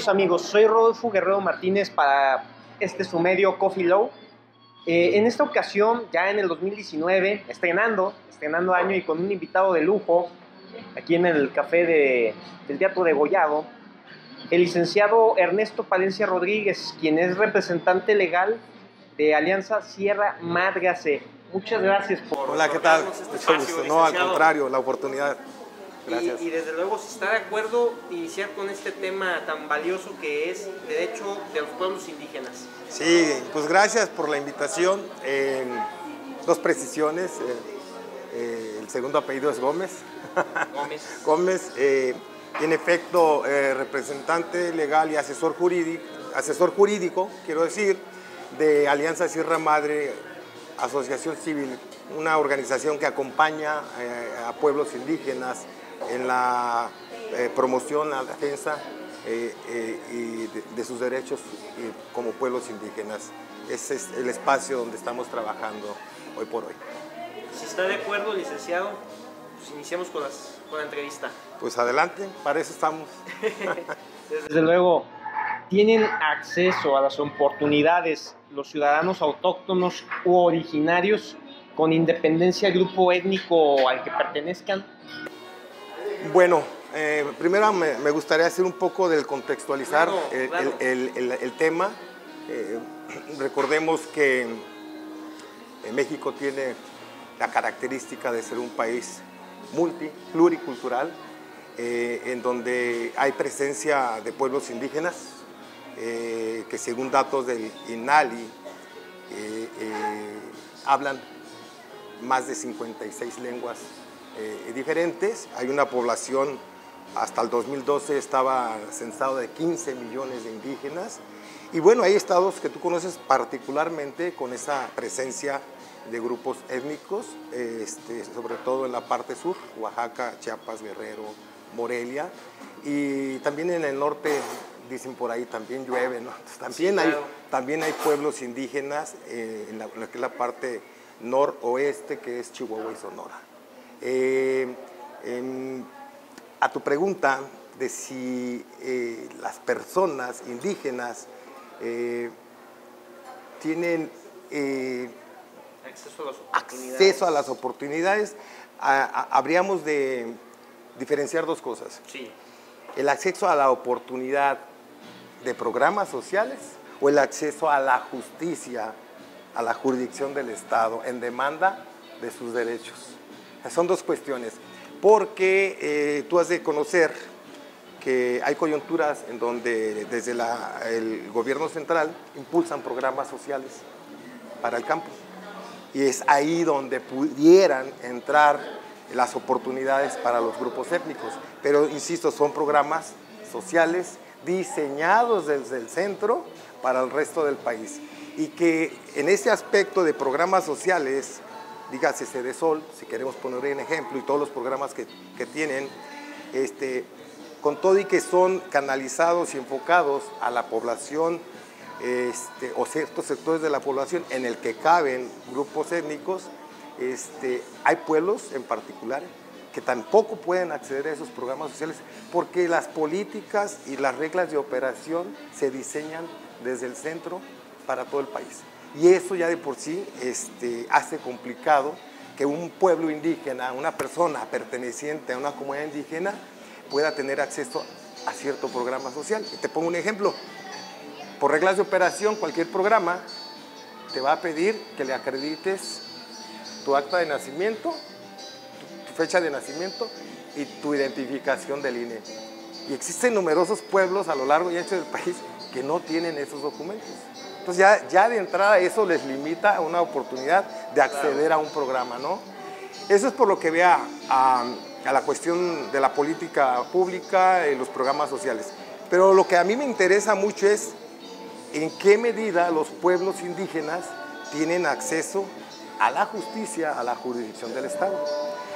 Queridos amigos, soy Rodolfo Guerrero Martínez para su medio Coffee Low. En esta ocasión, ya en el 2019, estrenando año y con un invitado de lujo, aquí en el café del Teatro Degollado, el licenciado Ernesto Palencia Rodríguez, quien es representante legal de Alianza Sierra Madre AC. Muchas gracias por... Hola, ¿qué tal? Mucho gusto. No, al contrario, la oportunidad. Gracias. Y desde luego, si está de acuerdo, iniciar con este tema tan valioso que es derecho de los pueblos indígenas. Sí, pues gracias por la invitación. Dos precisiones. El segundo apellido es Gómez. Gómez, en efecto, representante legal y asesor jurídico, quiero decir, de Alianza Sierra Madre, Asociación Civil, una organización que acompaña a pueblos indígenas en la promoción, la defensa de sus derechos como pueblos indígenas. Ese es el espacio donde estamos trabajando hoy por hoy. Si está de acuerdo, licenciado, pues iniciamos con la entrevista. Pues adelante, para eso estamos. Desde luego, ¿tienen acceso a las oportunidades los ciudadanos autóctonos u originarios con independencia del grupo étnico al que pertenezcan? Bueno, primero me gustaría hacer un poco del contextualizar claro. El tema. Recordemos que México tiene la característica de ser un país pluricultural, en donde hay presencia de pueblos indígenas, que según datos del INALI hablan más de 56 lenguas diferentes. Hay una población, hasta el 2012 estaba censado de 15 millones de indígenas. Y bueno, hay estados que tú conoces particularmente con esa presencia de grupos étnicos, sobre todo en la parte sur, Oaxaca, Chiapas, Guerrero, Morelia, y también en el norte, dicen por ahí, también llueve, ¿no? Entonces, también hay pueblos indígenas en lo que es la parte noroeste, que es Chihuahua y Sonora. A tu pregunta de si las personas indígenas tienen acceso a las oportunidades, habríamos de diferenciar dos cosas. Sí. El acceso a la oportunidad de programas sociales o el acceso a la justicia, a la jurisdicción del Estado en demanda de sus derechos. Son dos cuestiones, porque tú has de conocer que hay coyunturas en donde desde el gobierno central impulsan programas sociales para el campo. Y es ahí donde pudieran entrar las oportunidades para los grupos étnicos. Pero, insisto, son programas sociales diseñados desde el centro para el resto del país. Y que en ese aspecto de programas sociales, dígase Cedesol, si queremos poner un ejemplo, y todos los programas que tienen, con todo y que son canalizados y enfocados a la población, o ciertos sectores de la población en el que caben grupos étnicos, hay pueblos en particular que tampoco pueden acceder a esos programas sociales porque las políticas y las reglas de operación se diseñan desde el centro para todo el país. Y eso ya de por sí hace complicado que un pueblo indígena, una persona perteneciente a una comunidad indígena, pueda tener acceso a cierto programa social. Y te pongo un ejemplo. Por reglas de operación, cualquier programa te va a pedir que le acredites tu acta de nacimiento, tu fecha de nacimiento y tu identificación del INE. Y existen numerosos pueblos a lo largo y ancho del país que no tienen esos documentos. Entonces ya de entrada eso les limita a una oportunidad de acceder a un programa, ¿no? Eso es por lo que vea a la cuestión de la política pública y los programas sociales. Pero lo que a mí me interesa mucho es en qué medida los pueblos indígenas tienen acceso a la justicia, a la jurisdicción del Estado.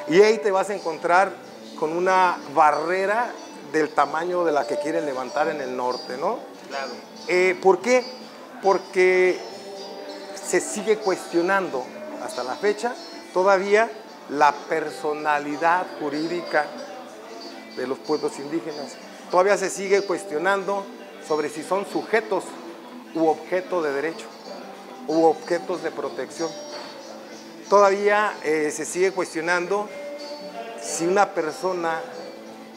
Y ahí te vas a encontrar con una barrera del tamaño de la que quieren levantar en el norte, ¿no? Claro. ¿Por qué? Porque se sigue cuestionando hasta la fecha todavía la personalidad jurídica de los pueblos indígenas. Todavía se sigue cuestionando sobre si son sujetos u objeto de derecho, u objetos de protección. Todavía se sigue cuestionando si una persona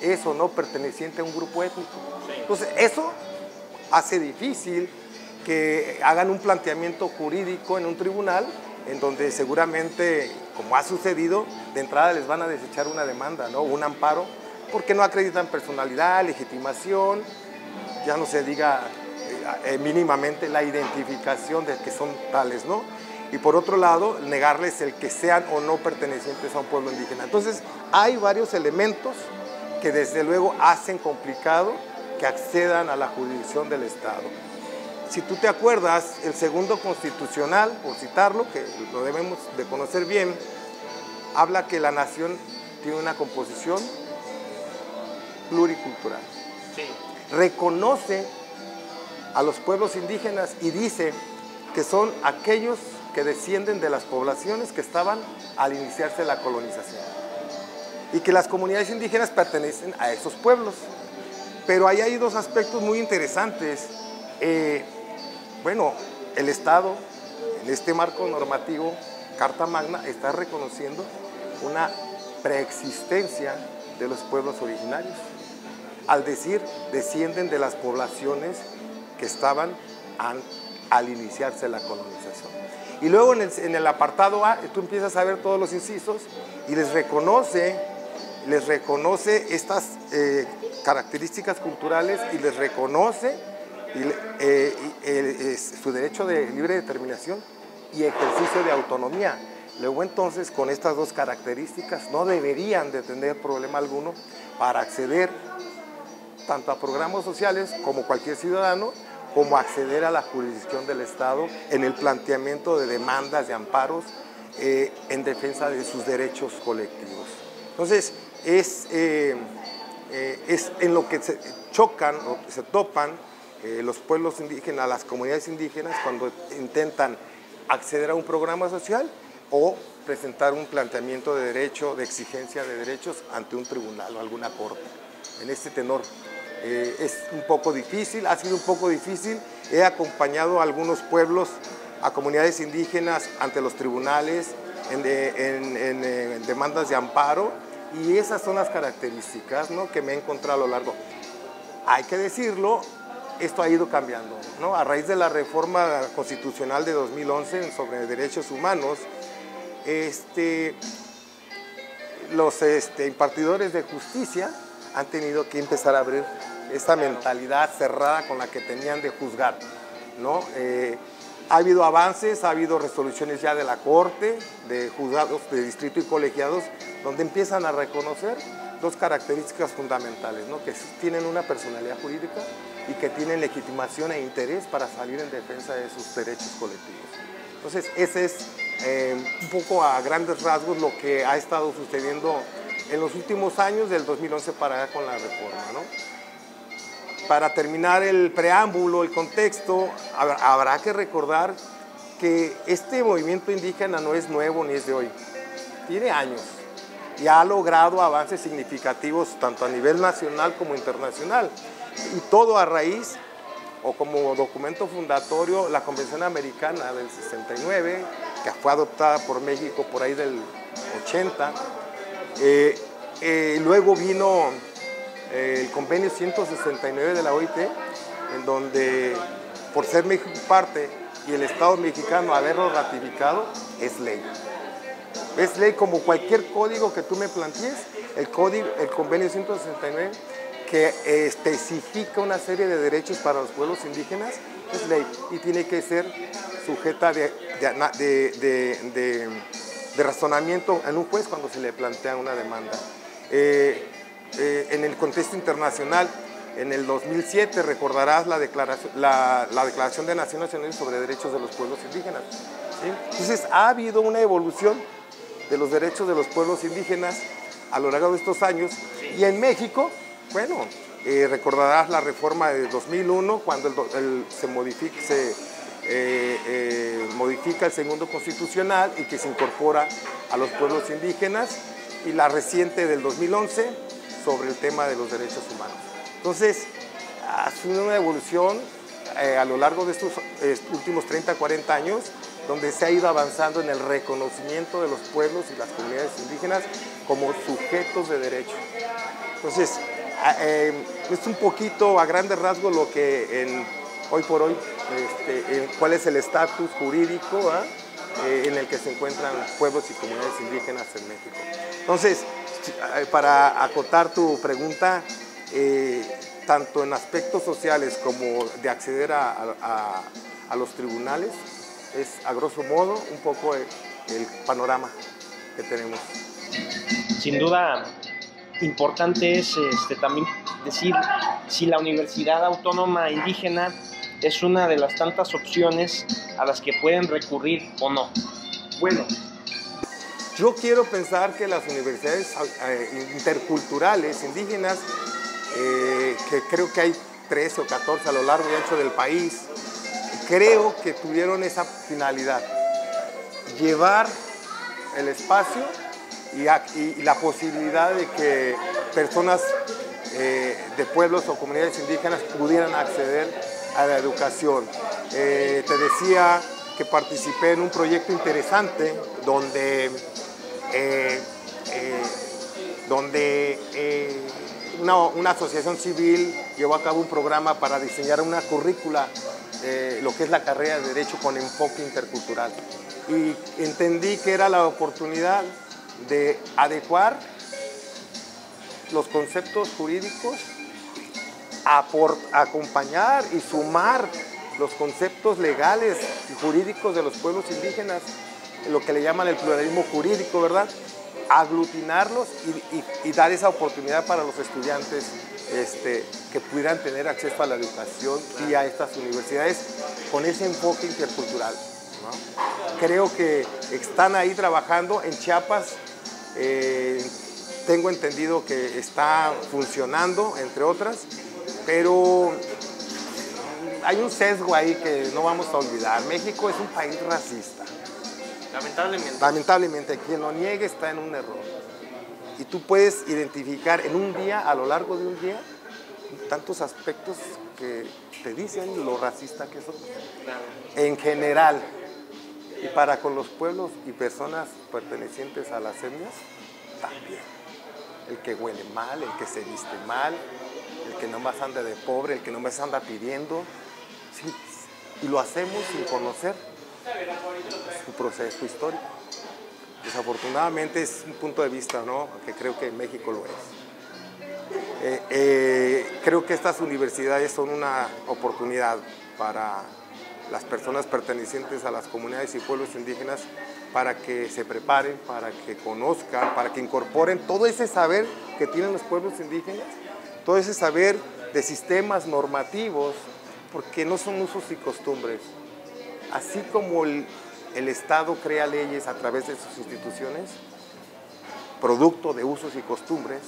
es o no perteneciente a un grupo étnico. Entonces, eso hace difícil que hagan un planteamiento jurídico en un tribunal en donde seguramente, como ha sucedido, de entrada les van a desechar una demanda, ¿no? Un amparo, porque no acreditan personalidad, legitimación, ya no se diga mínimamente la identificación de que son tales, ¿no? Y por otro lado, negarles el que sean o no pertenecientes a un pueblo indígena. Entonces, hay varios elementos que desde luego hacen complicado que accedan a la jurisdicción del Estado. Si tú te acuerdas, el segundo constitucional, por citarlo, que lo debemos de conocer bien, habla que la nación tiene una composición pluricultural. Sí. Reconoce a los pueblos indígenas y dice que son aquellos que descienden de las poblaciones que estaban al iniciarse la colonización y que las comunidades indígenas pertenecen a esos pueblos. Pero ahí hay dos aspectos muy interesantes. Bueno, el Estado, en este marco normativo, Carta Magna, está reconociendo una preexistencia de los pueblos originarios, al decir, descienden de las poblaciones que estaban al iniciarse la colonización. Y luego en el apartado A, tú empiezas a ver todos los incisos y les reconoce estas características culturales y les reconoce su derecho de libre determinación y ejercicio de autonomía. Luego entonces, con estas dos características, no deberían de tener problema alguno para acceder tanto a programas sociales como cualquier ciudadano, como acceder a la jurisdicción del Estado en el planteamiento de demandas, de amparos en defensa de sus derechos colectivos. Entonces, es en lo que se chocan o se topan los pueblos indígenas, las comunidades indígenas, cuando intentan acceder a un programa social o presentar un planteamiento de derecho, de exigencia de derechos ante un tribunal o alguna corte. En este tenor es un poco difícil, ha sido un poco difícil. He acompañado a algunos pueblos, a comunidades indígenas ante los tribunales en demandas de amparo, y esas son las características, ¿no?, que me he encontrado a lo largo. Hay que decirlo, esto ha ido cambiando, ¿no? A raíz de la reforma constitucional de 2011 sobre derechos humanos, los impartidores de justicia han tenido que empezar a abrir esta mentalidad cerrada con la que tenían de juzgar, ¿no? Ha habido avances, ha habido resoluciones ya de la Corte, de juzgados de distrito y colegiados, donde empiezan a reconocer dos características fundamentales, ¿no?, que tienen una personalidad jurídica y que tienen legitimación e interés para salir en defensa de sus derechos colectivos. Entonces, ese es un poco a grandes rasgos lo que ha estado sucediendo en los últimos años, del 2011 para allá, con la reforma, ¿no? Para terminar el preámbulo, el contexto, habrá que recordar que este movimiento indígena no es nuevo ni es de hoy, tiene años y ha logrado avances significativos tanto a nivel nacional como internacional, y todo a raíz, o como documento fundatorio, la Convención Americana del 69, que fue adoptada por México por ahí del 80, luego vino el convenio 169 de la OIT, en donde, por ser México parte y el Estado mexicano haberlo ratificado, es ley. Es ley como cualquier código que tú me plantees. El convenio 169, que especifica una serie de derechos para los pueblos indígenas, es ley y tiene que ser sujeta de razonamiento en un juez cuando se le plantea una demanda. En el contexto internacional, en el 2007 recordarás la Declaración de Naciones Unidas sobre Derechos de los Pueblos Indígenas, ¿sí? Entonces ha habido una evolución de los derechos de los pueblos indígenas a lo largo de estos años, y en México, bueno, recordarás la reforma de 2001, cuando se modifica el segundo constitucional y que se incorpora a los pueblos indígenas, y la reciente del 2011 sobre el tema de los derechos humanos. Entonces, ha sido una evolución a lo largo de estos últimos 30, 40 años, donde se ha ido avanzando en el reconocimiento de los pueblos y las comunidades indígenas como sujetos de derecho. Entonces, es un poquito a grandes rasgos lo que hoy por hoy, cuál es el estatus jurídico en el que se encuentran pueblos y comunidades indígenas en México. Entonces, para acotar tu pregunta, tanto en aspectos sociales como de acceder a los tribunales, es a grosso modo un poco el panorama que tenemos. Sin duda, importante es también decir si la Universidad Autónoma Indígena es una de las tantas opciones a las que pueden recurrir o no. Bueno, yo quiero pensar que las universidades interculturales indígenas, que creo que hay 13 o 14 a lo largo y ancho del país, creo que tuvieron esa finalidad, llevar el espacio y la posibilidad de que personas de pueblos o comunidades indígenas pudieran acceder a la educación. Te decía que participé en un proyecto interesante donde una asociación civil llevó a cabo un programa para diseñar una currícula, lo que es la carrera de Derecho con enfoque intercultural. Y entendí que era la oportunidad de adecuar los conceptos jurídicos, acompañar y sumar los conceptos legales y jurídicos de los pueblos indígenas, lo que le llaman el pluralismo jurídico, ¿verdad? Aglutinarlos y dar esa oportunidad para los estudiantes que pudieran tener acceso a la educación y a estas universidades con ese enfoque intercultural, ¿no? Creo que están ahí trabajando en Chiapas. Tengo entendido que está funcionando, entre otras, pero hay un sesgo ahí que no vamos a olvidar. México es un país racista. Lamentablemente. Lamentablemente, quien lo niegue está en un error. Y tú puedes identificar en un día, a lo largo de un día, tantos aspectos que te dicen lo racista que son. Claro. En general. Y para con los pueblos y personas pertenecientes a las etnias, también. El que huele mal, el que se viste mal, el que nomás anda de pobre, el que nomás anda pidiendo. Sí, y lo hacemos sin conocer su proceso histórico. Desafortunadamente es un punto de vista, ¿no?, que creo que en México lo es. Creo que estas universidades son una oportunidad para las personas pertenecientes a las comunidades y pueblos indígenas para que se preparen, para que conozcan, para que incorporen todo ese saber que tienen los pueblos indígenas, todo ese saber de sistemas normativos, porque no son usos y costumbres. Así como el Estado crea leyes a través de sus instituciones, producto de usos y costumbres,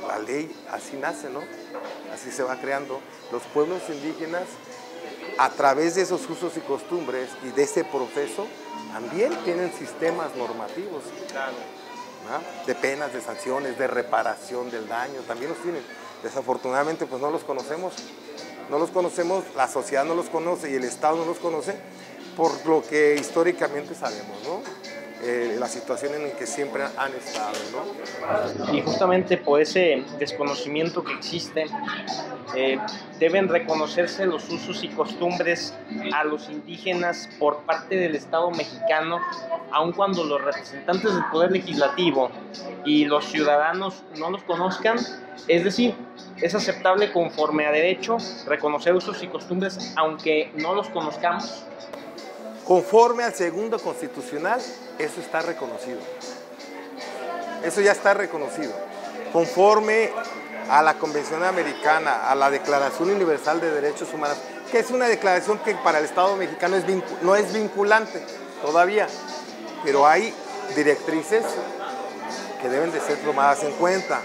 la ley así nace, ¿no? Así se va creando. Los pueblos indígenas, a través de esos usos y costumbres y de ese proceso, también tienen sistemas normativos, ¿no?, de penas, de sanciones, de reparación del daño, también los tienen. Desafortunadamente, pues no los conocemos, la sociedad no los conoce y el Estado no los conoce, por lo que históricamente sabemos, ¿no? La situación en la que siempre han estado, ¿no? Y justamente por ese desconocimiento que existe, deben reconocerse los usos y costumbres a los indígenas por parte del Estado mexicano, aun cuando los representantes del Poder Legislativo y los ciudadanos no los conozcan. Es decir, es aceptable conforme a derecho reconocer usos y costumbres aunque no los conozcamos. Conforme al segundo constitucional, eso está reconocido. Eso ya está reconocido. Conforme a la Convención Americana, a la Declaración Universal de Derechos Humanos, que es una declaración que para el Estado mexicano no es vinculante todavía, pero hay directrices que deben de ser tomadas en cuenta.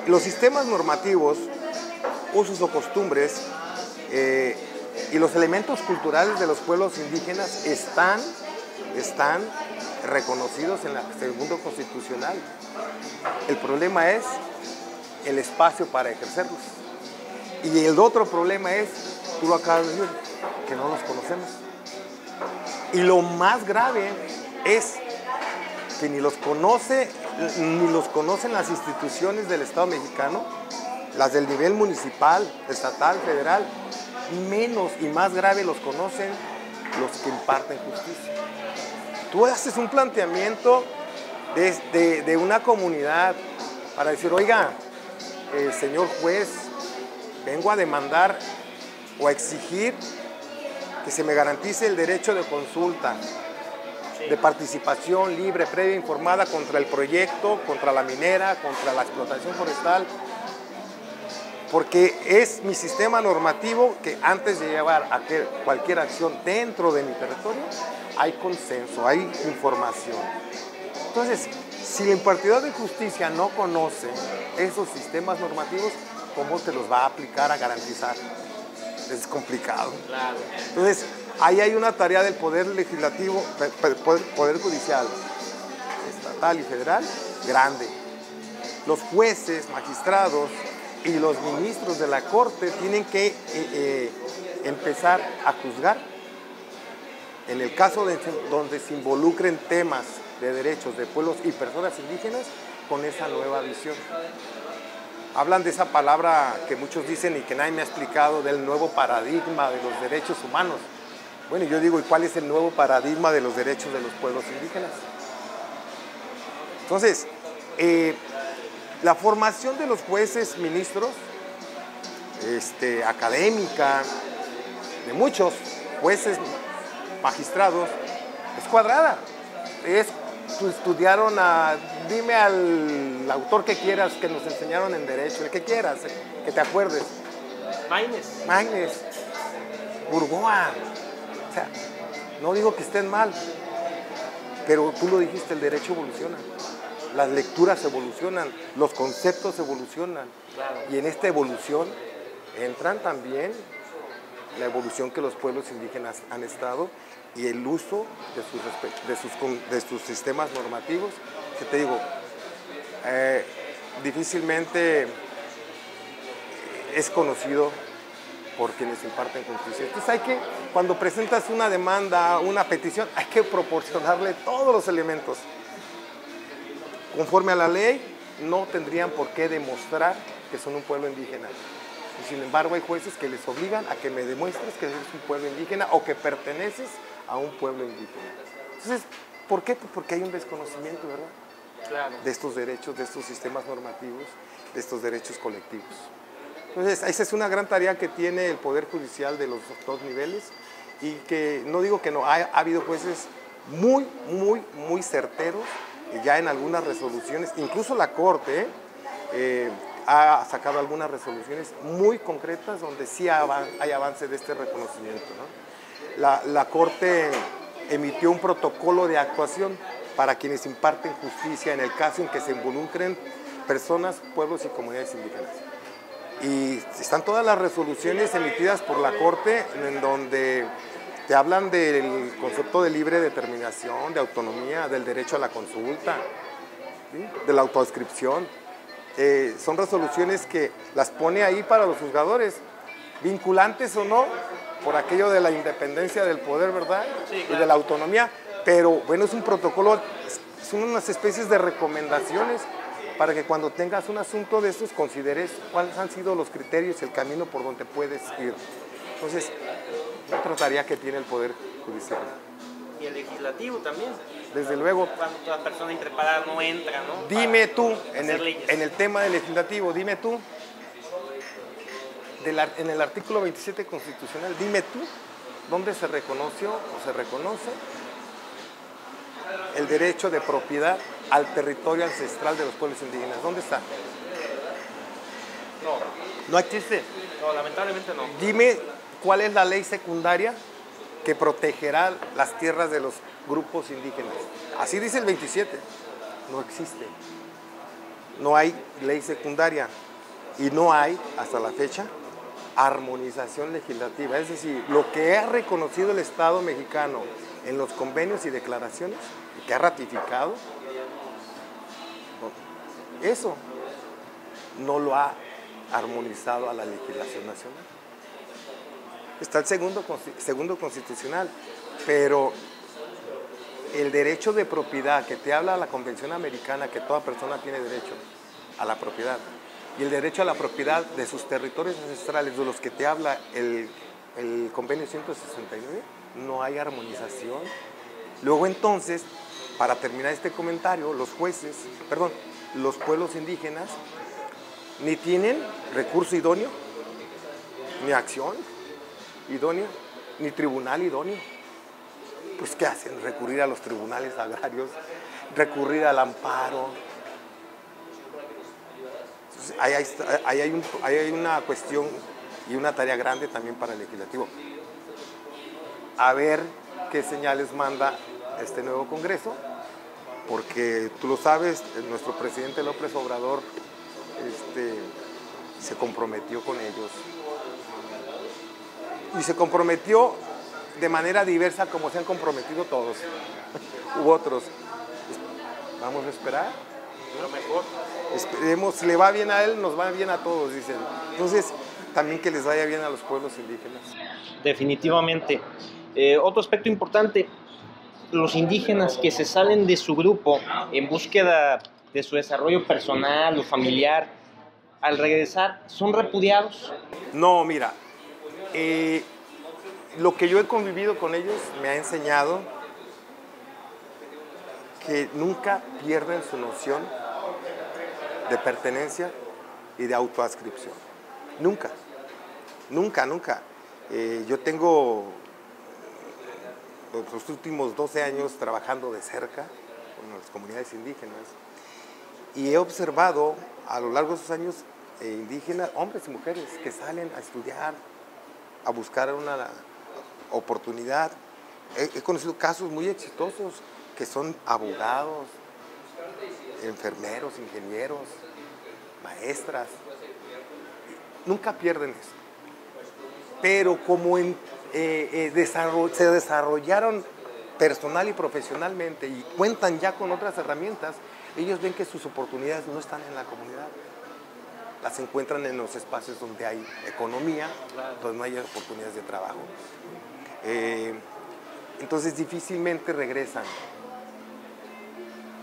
Los sistemas normativos, usos o costumbres, y los elementos culturales de los pueblos indígenas están reconocidos en el segundo constitucional. El problema es el espacio para ejercerlos. Y el otro problema es, tú lo acabas de decir, que no los conocemos. Y lo más grave es que ni los conocen las instituciones del Estado mexicano, las del nivel municipal, estatal, federal, menos y más grave los conocen los que imparten justicia. Tú haces un planteamiento de una comunidad para decir, oiga, señor juez, vengo a demandar o a exigir que se me garantice el derecho de consulta, de participación libre, previa, informada contra el proyecto, contra la minera, contra la explotación forestal, porque es mi sistema normativo que antes de llevar a cualquier acción dentro de mi territorio, hay consenso, hay información. Entonces, si el impartidor de justicia no conoce esos sistemas normativos, ¿cómo te los va a aplicar, a garantizar? Es complicado. Claro. Entonces, ahí hay una tarea del Poder Legislativo, Poder Judicial, estatal y federal, grande. Los jueces, magistrados y los ministros de la Corte tienen que empezar a juzgar en el caso donde se involucren temas de derechos de pueblos y personas indígenas con esa nueva visión. Hablan de esa palabra que muchos dicen y que nadie me ha explicado, del nuevo paradigma de los derechos humanos. Bueno, yo digo, ¿y cuál es el nuevo paradigma de los derechos de los pueblos indígenas? Entonces, la formación de los jueces, ministros, académica, de muchos jueces, magistrados, es cuadrada. Estudiaron dime al autor que quieras que nos enseñaron en Derecho, el que quieras, que te acuerdes. Maines, Burgoa. O sea, no digo que estén mal, pero tú lo dijiste, el derecho evoluciona. Las lecturas evolucionan, los conceptos evolucionan. Claro. Y en esta evolución entran también la evolución que los pueblos indígenas han estado y el uso de sus sistemas normativos, que te digo, difícilmente es conocido por quienes imparten justicia. Entonces cuando presentas una demanda, una petición, hay que proporcionarle todos los elementos. Conforme a la ley, no tendrían por qué demostrar que son un pueblo indígena. Y sin embargo, hay jueces que les obligan a que me demuestres que eres un pueblo indígena o que perteneces a un pueblo indígena. Entonces, ¿por qué? Pues porque hay un desconocimiento, ¿verdad? Claro. De estos derechos, de estos sistemas normativos, de estos derechos colectivos. Entonces, esa es una gran tarea que tiene el Poder Judicial de los dos niveles y que no digo que no, ha habido jueces muy certeros ya en algunas resoluciones, incluso la Corte ha sacado algunas resoluciones muy concretas donde sí hay avance de este reconocimiento, ¿no? La Corte emitió un protocolo de actuación para quienes imparten justicia en el caso en que se involucren personas, pueblos y comunidades indígenas. Y están todas las resoluciones emitidas por la Corte en donde te hablan del concepto de libre determinación, de autonomía, del derecho a la consulta, ¿sí? De la autoadscripción. Son resoluciones que las pone ahí para los juzgadores, vinculantes o no, por aquello de la independencia del poder, ¿verdad? Sí, claro. Y de la autonomía. Pero bueno, es un protocolo, son unas especies de recomendaciones para que cuando tengas un asunto de estos consideres cuáles han sido los criterios y el camino por donde puedes ir. Entonces, otra tarea que tiene el Poder Judicial. Y el legislativo también. Desde luego. Cuando toda persona impreparada no entra, ¿no? Dime tú, en leyes. el tema del legislativo, dime tú, en el artículo 27 constitucional, dime tú, ¿dónde se reconoció o se reconoce el derecho de propiedad al territorio ancestral de los pueblos indígenas? ¿Dónde está? No. ¿No existe? No, lamentablemente no. Dime cuál es la ley secundaria que protegerá las tierras de los grupos indígenas. Así dice el 27. No existe. No hay ley secundaria y no hay, hasta la fecha, armonización legislativa. Es decir, lo que ha reconocido el Estado mexicano en los convenios y declaraciones, que ha ratificado, eso no lo ha armonizado a la legislación nacional. Está el segundo constitucional, pero el derecho de propiedad que te habla la Convención Americana, que toda persona tiene derecho a la propiedad, y el derecho a la propiedad de sus territorios ancestrales, de los que te habla el Convenio 169, no hay armonización. Luego entonces, para terminar este comentario, los pueblos indígenas ni tienen recurso idóneo, ni acción idónea, ni tribunal idóneo. Pues ¿qué hacen? Recurrir a los tribunales agrarios, recurrir al amparo. Entonces, ahí hay una cuestión y una tarea grande también para el legislativo. A ver qué señales manda este nuevo Congreso, porque tú lo sabes, nuestro presidente López Obrador se comprometió con ellos. Y se comprometió de manera diversa como se han comprometido todos, u otros. Vamos a esperar. Lo mejor. Esperemos, si le va bien a él, nos va bien a todos, dicen. Entonces, también que les vaya bien a los pueblos indígenas. Definitivamente. Otro aspecto importante, los indígenas que se salen de su grupo en búsqueda de su desarrollo personal o familiar, al regresar, ¿son repudiados? No, mira, lo que yo he convivido con ellos me ha enseñado que nunca pierden su noción de pertenencia y de autoadscripción. Nunca, nunca, nunca. Yo tengo los últimos 12 años trabajando de cerca con las comunidades indígenas y he observado a lo largo de esos años indígenas, hombres y mujeres, que salen a estudiar, a buscar una oportunidad. He conocido casos muy exitosos que son abogados, enfermeros, ingenieros, maestras. Nunca pierden eso. Pero como se desarrollaron personal y profesionalmente y cuentan ya con otras herramientas, ellos ven que sus oportunidades no están en la comunidad. Las encuentran en los espacios donde hay economía, donde no hay oportunidades de trabajo. Entonces difícilmente regresan.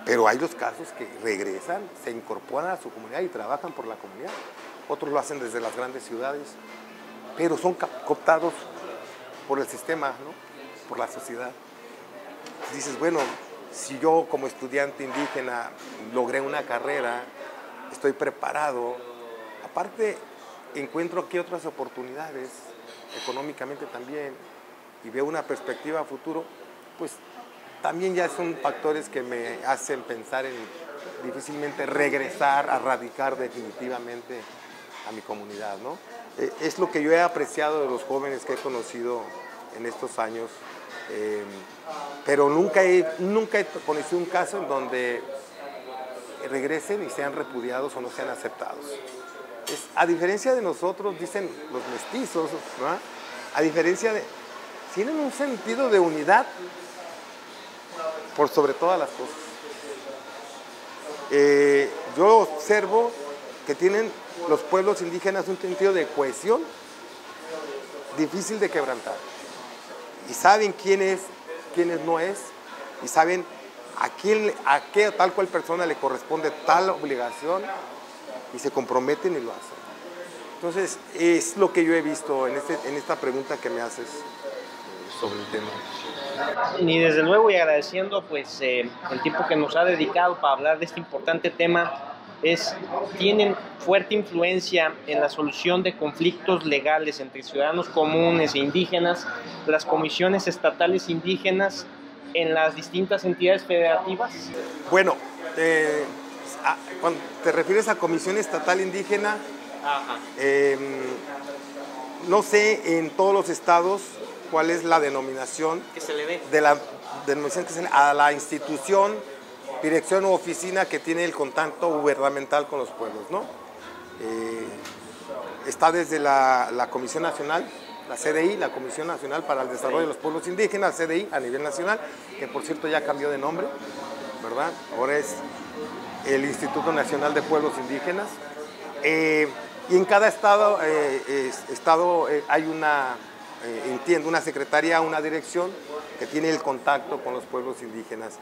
Pero hay los casos que regresan, se incorporan a su comunidad y trabajan por la comunidad. Otros lo hacen desde las grandes ciudades, pero son cooptados por el sistema, ¿no? Por la sociedad. Dices, bueno, si yo como estudiante indígena logré una carrera, estoy preparado, aparte encuentro aquí otras oportunidades, económicamente también, y veo una perspectiva a futuro, pues también ya son factores que me hacen pensar en difícilmente regresar a radicar definitivamente a mi comunidad, ¿no? Es lo que yo he apreciado de los jóvenes que he conocido en estos años, pero nunca he conocido un caso en donde regresen y sean repudiados o no sean aceptados. A diferencia de nosotros, dicen los mestizos, ¿no? A diferencia de... tienen un sentido de unidad por sobre todas las cosas. Yo observo que tienen los pueblos indígenas un sentido de cohesión difícil de quebrantar. Y saben quién es, quién no es, y saben a qué tal cual persona le corresponde tal obligación, y se comprometen y lo hacen. Entonces, es lo que yo he visto en esta pregunta que me haces sobre el tema. Y desde luego, y agradeciendo pues el tiempo que nos ha dedicado para hablar de este importante tema, tienen fuerte influencia en la solución de conflictos legales entre ciudadanos comunes e indígenas, las comisiones estatales indígenas en las distintas entidades federativas. Bueno, cuando te refieres a Comisión Estatal Indígena, no sé en todos los estados cuál es la denominación que se le dé de la denominación que se le a la institución, dirección u oficina que tiene el contacto gubernamental con los pueblos, ¿no? Está desde la Comisión Nacional, la CDI, la Comisión Nacional para el Desarrollo de los Pueblos Indígenas, CDI a nivel nacional, que por cierto ya cambió de nombre, ¿verdad? Ahora es el Instituto Nacional de Pueblos Indígenas. Y en cada estado, hay entiendo, una secretaría, una dirección que tiene el contacto con los pueblos indígenas.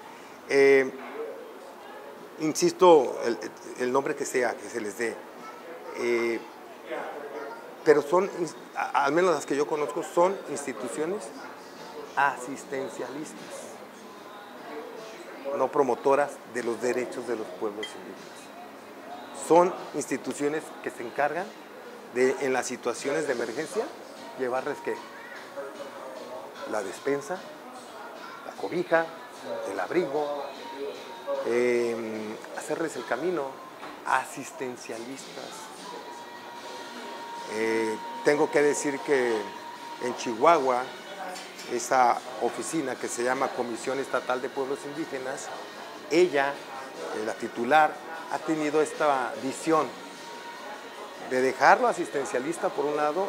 Insisto, el nombre que sea, que se les dé, pero son, al menos las que yo conozco, son instituciones asistencialistas, no promotoras de los derechos de los pueblos indígenas. Son instituciones que se encargan de, en las situaciones de emergencia, llevarles ¿qué? La despensa, la cobija, el abrigo, hacerles el camino, asistencialistas. Tengo que decir que en Chihuahua, esa oficina que se llama Comisión Estatal de Pueblos Indígenas, ella, la titular, ha tenido esta visión de dejarlo asistencialista por un lado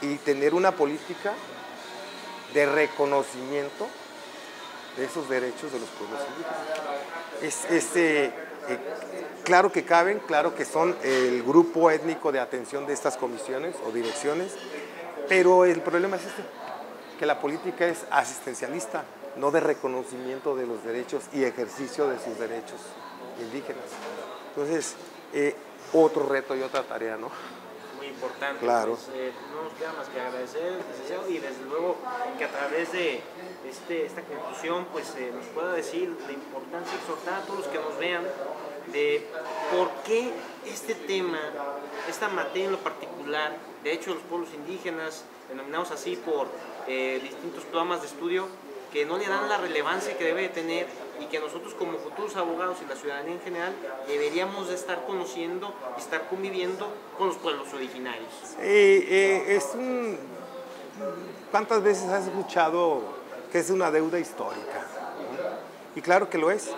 y tener una política de reconocimiento de esos derechos de los pueblos indígenas. Claro que caben, claro que son el grupo étnico de atención de estas comisiones o direcciones, pero el problema es que la política es asistencialista, no de reconocimiento de los derechos y ejercicio de sus derechos indígenas. Entonces, otro reto y otra tarea, ¿no? Muy importante. Claro. Pues, no nos queda más que agradecer, licenciado, y desde luego que a través de esta conclusión pues, nos pueda decir la importancia y exhortar a todos los que nos vean de por qué este tema, esta materia en lo particular, de hecho los pueblos indígenas, denominados así por distintos programas de estudio, que no le dan la relevancia que debe de tener y que nosotros como futuros abogados y la ciudadanía en general deberíamos de estar conociendo y estar conviviendo con los pueblos originarios. ¿Cuántas veces has escuchado que es una deuda histórica? ¿No? Y claro que lo es.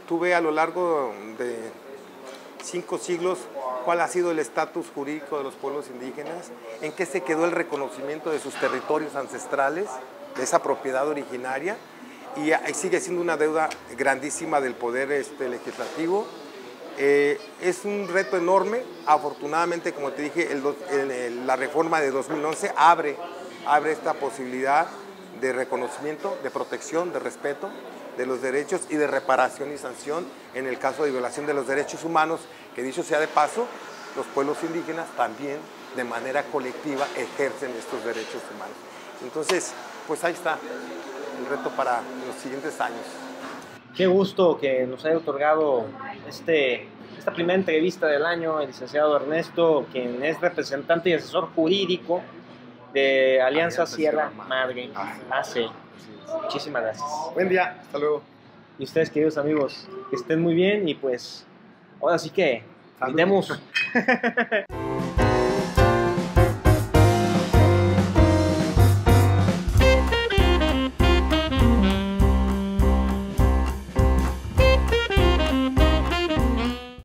Tuve a lo largo de 5 siglos cuál ha sido el estatus jurídico de los pueblos indígenas, en qué se quedó el reconocimiento de sus territorios ancestrales, de esa propiedad originaria, y sigue siendo una deuda grandísima del poder legislativo. Es un reto enorme. Afortunadamente, como te dije, la reforma de 2011 abre esta posibilidad de reconocimiento, de protección, de respeto de los derechos y de reparación y sanción en el caso de violación de los derechos humanos, que dicho sea de paso, los pueblos indígenas también de manera colectiva ejercen estos derechos humanos. Entonces, pues ahí está el reto para los siguientes años. Qué gusto que nos haya otorgado esta primera entrevista del año el licenciado Ernesto, quien es representante y asesor jurídico de Alianza Sierra Madre AC. Muchísimas gracias. Buen día, hasta luego. Y ustedes, queridos amigos, que estén muy bien y pues ahora sí que brindemos.